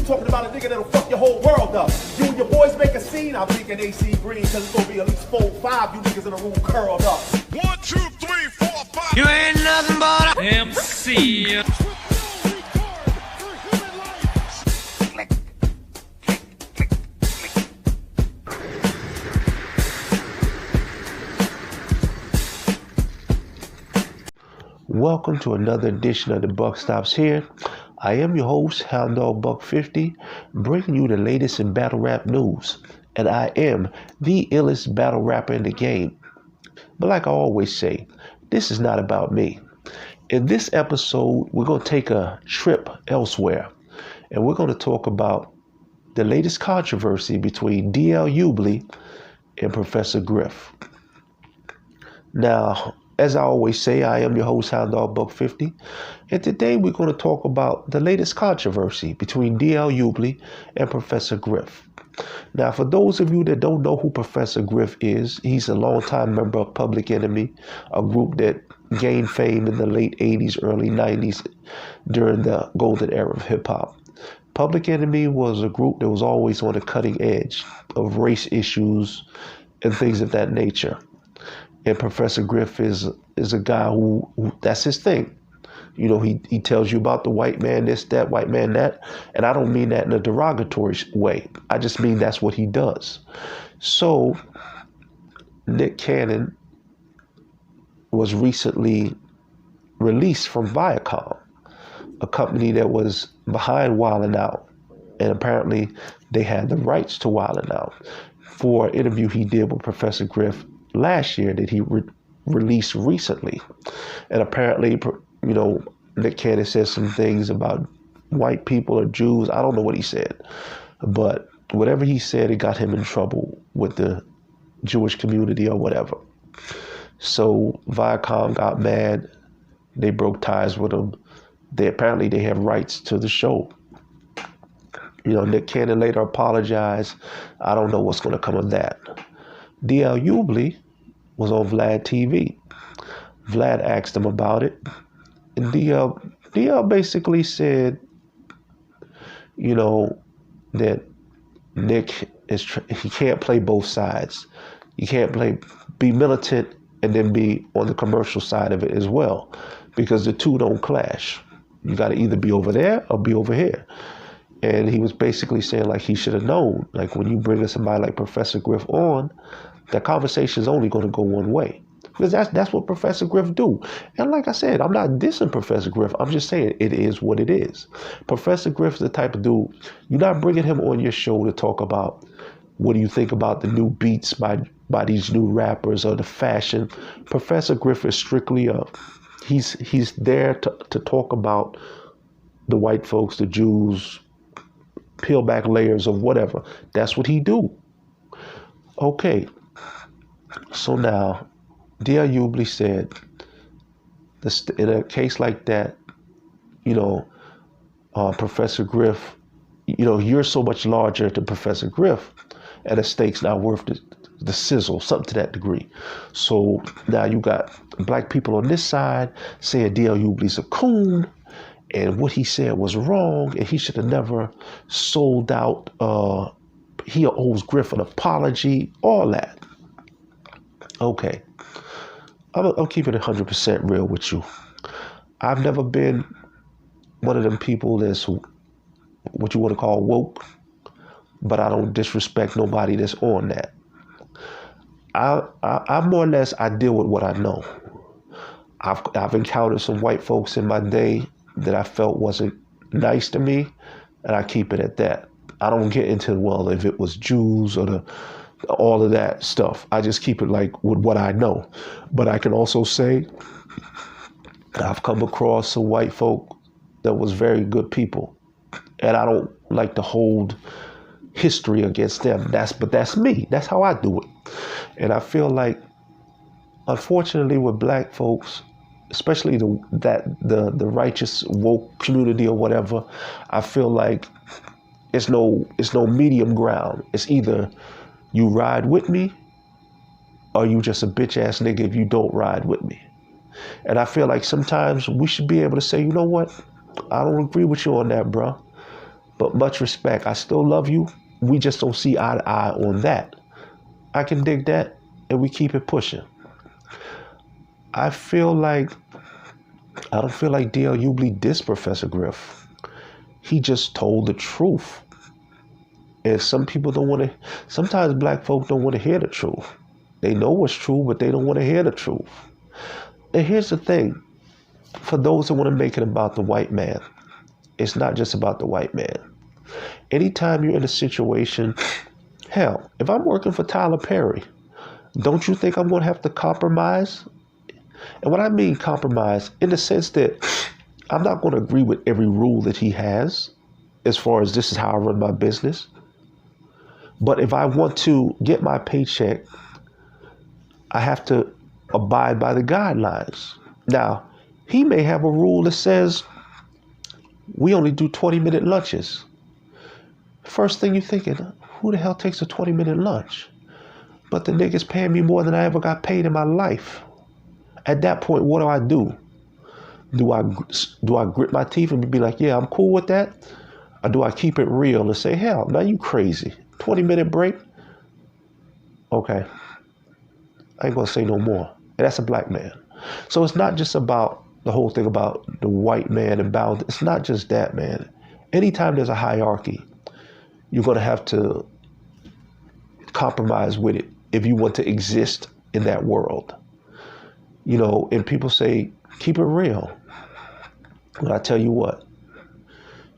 talking about a nigga that'll fuck your whole world up. You and your boys make a scene, I'm thinking AC Green, cause it's gonna be at least 4 or 5 you niggas in the room curled up. 1, 2, 3, 4, 5. You ain't nothing but a MC. Welcome to another edition of The Buck Stops Here. I am your host, Hound Dog Buck 50, bringing you the latest in battle rap news. And I am the illest battle rapper in the game. But like I always say, this is not about me. In this episode, we're going to take a trip elsewhere. And we're going to talk about the latest controversy between D.L. Hughley and Professor Griff. Now, as I always say, I am your host, Hound Dog Buck 50, and today we're going to talk about the latest controversy between D.L. Hughley and Professor Griff. Now, for those of you that don't know who Professor Griff is, he's a longtime member of Public Enemy, a group that gained fame in the late 80s, early 90s during the golden era of hip-hop. Public Enemy was a group that was always on the cutting edge of race issues and things of that nature. And Professor Griff is a guy who that's his thing. You know, he tells you about the white man this, that, white man that. And I don't mean that in a derogatory way. I just mean that's what he does. So Nick Cannon was recently released from Viacom, a company that was behind Wildin' Out. And apparently they had the rights to Wildin' Out for an interview he did with Professor Griff last year that he released recently. And apparently, you know, Nick Cannon said some things about white people or Jews. I don't know what he said, but whatever he said, it got him in trouble with the Jewish community or whatever. So Viacom got mad. They broke ties with him. They have rights to the show. You know, Nick Cannon later apologized. I don't know what's going to come of that. D.L. Hughley was on Vlad TV. Vlad asked him about it. And D.L. basically said, you know, that Nick he can't play both sides. You can't be militant and then be on the commercial side of it as well, because the two don't clash. You got to either be over there or be over here. And he was basically saying, like, he should have known, like, when you bring somebody like Professor Griff on, that conversation is only going to go one way, because that's what Professor Griff do. And like I said, I'm not dissing Professor Griff. I'm just saying it is what it is. Professor Griff is the type of dude, you're not bringing him on your show to talk about what do you think about the new beats by these new rappers or the fashion. Professor Griff is strictly he's there to talk about the white folks, the Jews, peel back layers of whatever. That's what he do. Okay. So now, D.L. Hughley said, in a case like that, you know, Professor Griff, you know, you're so much larger than Professor Griff, and the stake's not worth the sizzle, something to that degree. So now you got black people on this side saying D.L. Hughley's a coon, and what he said was wrong, and he should have never sold out. He owes Griff an apology, all that. Okay, I'm keeping it 100% real with you. I've never been one of them people that's what you want to call woke, but I don't disrespect nobody that's on that. I more or less, I deal with what I know. I've encountered some white folks in my day that I felt wasn't nice to me, and I keep it at that. I don't get into, well, if it was Jews or all of that stuff. I just keep it like with what I know. But I can also say I've come across some white folk that was very good people, and I don't like to hold history against them. But that's me. That's how I do it. And I feel like, unfortunately, with black folks, especially the righteous woke community or whatever, I feel like it's no medium ground. It's either you ride with me or you just a bitch ass nigga if you don't ride with me. And I feel like sometimes we should be able to say, you know what? I don't agree with you on that, bro. but much respect. I still love you. We just don't see eye to eye on that. I can dig that, and we keep it pushing. I don't feel like D.L. Hughley dissed Professor Griff. He just told the truth. And some people don't want to, sometimes black folk don't want to hear the truth. They know what's true, but they don't want to hear the truth. And here's the thing. For those that want to make it about the white man, it's not just about the white man. Anytime you're in a situation, hell, if I'm working for Tyler Perry, don't you think I'm going to have to compromise? And what I mean compromise, in the sense that I'm not going to agree with every rule that he has, as far as this is how I run my business. But if I want to get my paycheck, I have to abide by the guidelines. Now, he may have a rule that says we only do 20-minute lunches. First thing you're thinking, who the hell takes a 20-minute lunch? But the nigga's paying me more than I ever got paid in my life. At that point, what do? Do I grit my teeth and be like, yeah, I'm cool with that? Or do I keep it real and say, hell, now you crazy. 20-minute break? Okay. I ain't gonna say no more. And that's a black man. So it's not just about the whole thing about the white man and bound. It's not just that, man. Anytime there's a hierarchy, you're gonna have to compromise with it if you want to exist in that world. You know, and people say, keep it real. But I tell you what,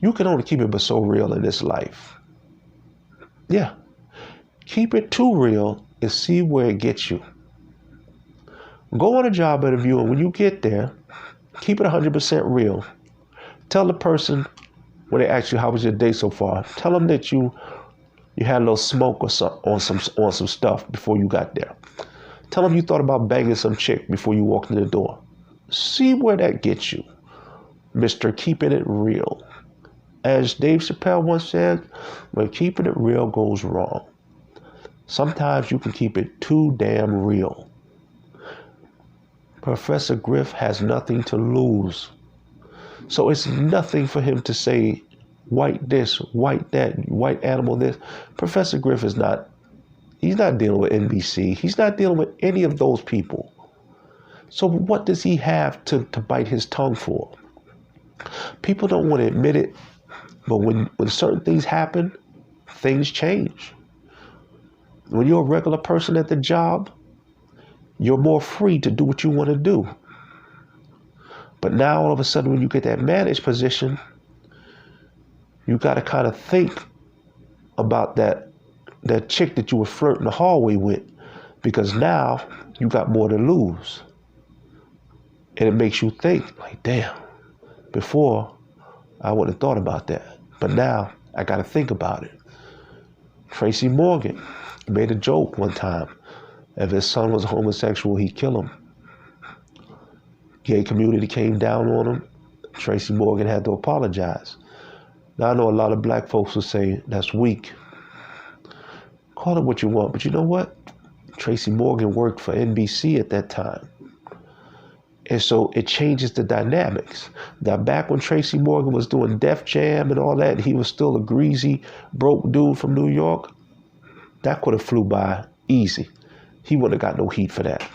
you can only keep it but so real in this life. Yeah. Keep it too real and see where it gets you. Go on a job interview, and when you get there, keep it 100% real. Tell the person when they ask you how was your day so far, tell them that you had a little smoke or on some stuff before you got there. Tell them you thought about banging some chick before you walked in the door. See where that gets you, Mr. Keeping It Real. As Dave Chappelle once said, when keeping it real goes wrong, sometimes you can keep it too damn real. Professor Griff has nothing to lose. So it's nothing for him to say, white this, white that, white animal this. Professor Griff he's not dealing with NBC. He's not dealing with any of those people. So what does he have to bite his tongue for? People don't want to admit it, but when certain things happen, things change. When you're a regular person at the job, you're more free to do what you want to do. But now all of a sudden when you get that managed position, you got to kind of think about that chick that you were flirting the hallway with, because now you got more to lose. And it makes you think, like, damn, before I wouldn't have thought about that. But now I got to think about it. Tracy Morgan made a joke one time. If his son was homosexual, he'd kill him. Gay community came down on him. Tracy Morgan had to apologize. Now I know a lot of black folks will say that's weak. Call it what you want, but you know what? Tracy Morgan worked for NBC at that time. And so it changes the dynamics. Now back when Tracy Morgan was doing Def Jam and all that, and he was still a greasy, broke dude from New York, that could have flew by easy. He wouldn't have got no heat for that.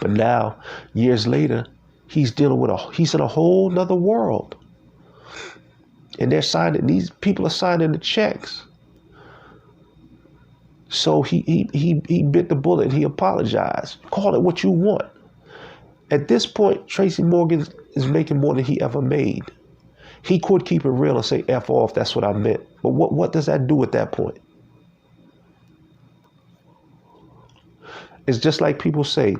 But now, years later, he's in a whole nother world. And these people are signing the checks. So he bit the bullet and he apologized. Call it what you want. At this point, Tracy Morgan is making more than he ever made. He could keep it real and say F off, that's what I meant. But what does that do at that point? It's just like people say,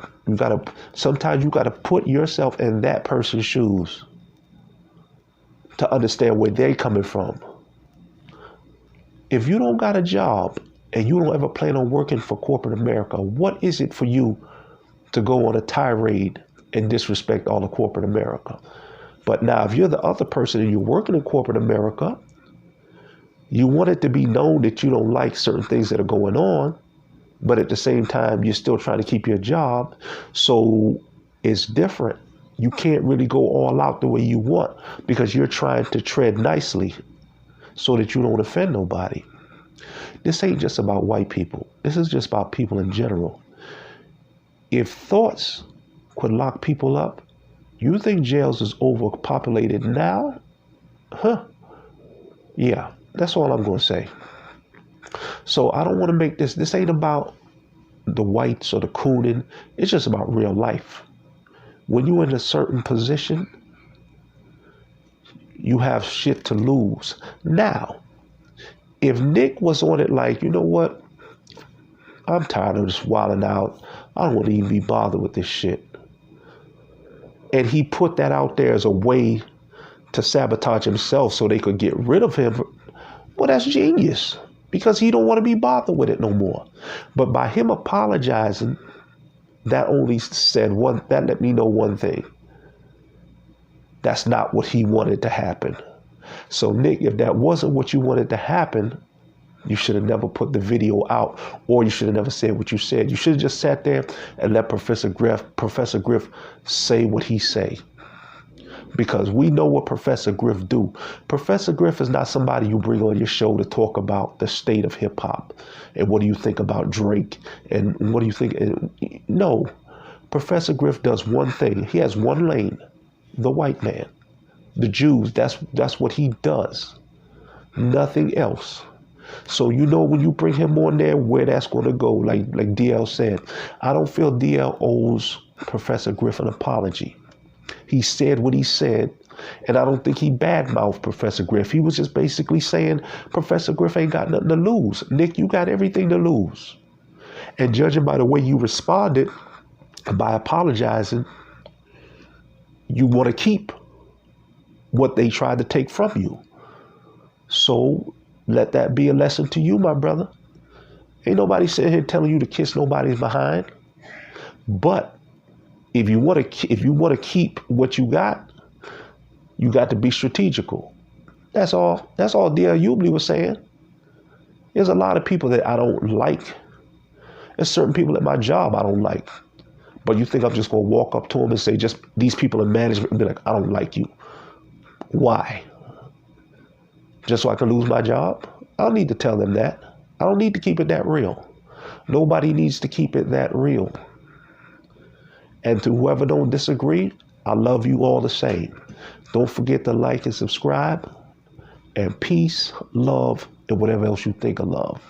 sometimes you gotta put yourself in that person's shoes to understand where they're coming from. If you don't got a job and you don't ever plan on working for corporate America, what is it for you to go on a tirade and disrespect all of corporate America? But now, if you're the other person and you're working in corporate America, you want it to be known that you don't like certain things that are going on, but at the same time, you're still trying to keep your job. So it's different. You can't really go all out the way you want because you're trying to tread nicely. so that you don't offend nobody. This ain't just about white people. This is just about people in general. If thoughts could lock people up, you think jails is overpopulated now? Huh? Yeah, that's all I'm going to say. So I don't want to make this ain't about the whites or the cooning. It's just about real life. When you're in a certain position, you have shit to lose. Now, if Nick was on it like, you know what? I'm tired of just wilding out. I don't want to even be bothered with this shit. And he put that out there as a way to sabotage himself so they could get rid of him. Well, that's genius, because he don't want to be bothered with it no more. But by him apologizing, that only said one, that let me know one thing. That's not what he wanted to happen. So Nick, if that wasn't what you wanted to happen, you should have never put the video out, or you should have never said what you said. You should have just sat there and let Professor Griff say what he say. Because we know what Professor Griff do. Professor Griff is not somebody you bring on your show to talk about the state of hip hop and what do you think about Drake and what do you think. No, Professor Griff does one thing. He has one lane, the white man, the Jews. That's what he does. Nothing else. So you know when you bring him on there where that's going to go. Like DL said, I don't feel DL owes Professor Griff an apology. He said what he said, and I don't think he badmouthed Professor Griff. He was just basically saying Professor Griff ain't got nothing to lose. Nick, you got everything to lose. And judging by the way you responded, by apologizing, you want to keep what they tried to take from you. So let that be a lesson to you, my brother. Ain't nobody sitting here telling you to kiss nobody's behind. But if you want to keep what you got to be strategical. That's all. That's all D.L. Hughley was saying. There's a lot of people that I don't like. There's certain people at my job I don't like. But you think I'm just going to walk up to them and say, just these people in management, and be like, I don't like you. Why? Just so I can lose my job? I don't need to tell them that. I don't need to keep it that real. Nobody needs to keep it that real. And to whoever don't disagree, I love you all the same. Don't forget to like and subscribe. And peace, love, and whatever else you think of love.